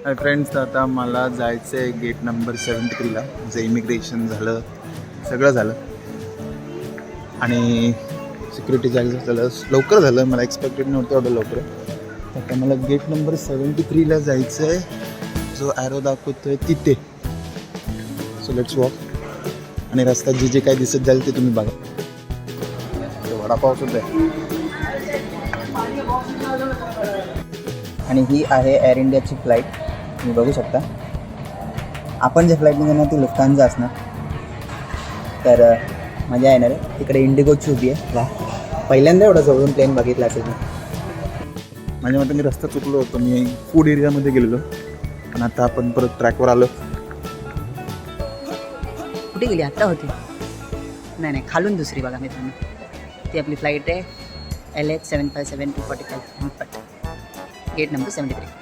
Hi friends, आता मला जायचं आहे गेट नंबर 73ला. जे इमिग्रेशन झालं, सगळं झालं आणि सिक्युरिटी झालं लवकर झालं. मला एक्सपेक्टेड नव्हतं एवढं लवकर. आता मला गेट नंबर 73ला जायचं आहे. जो ॲरो दाखवतो आहे तिथे. So let's walk. आणि रस्त्यात जे जे काय दिसत जाईल ते तुम्ही बघा. वडापाव सुद्धा आहे. आणि ही आहे एअर इंडियाची फ्लाईट. तुम्ही बघू शकता. आपण ज्या फ्लाईटने जाणार ती लुफ्तांजा असणार. तर मजा येणार आहे. इकडे इंडिगोची उभी आहे. वा, पहिल्यांदा एवढा जवळून प्लेन बघितला असेल मी. माझ्या मते मी रस्ता चुकलो होतो. मी फूड एरियामध्ये गेलेलो पण आता आपण परत ट्रॅकवर आलो. कुठे गेली? आत्ता होती. नाही, खालून दुसरी बघा मित्रांनो. ती आपली फ्लाईट आहे LH 757 245 गेट नंबर 73.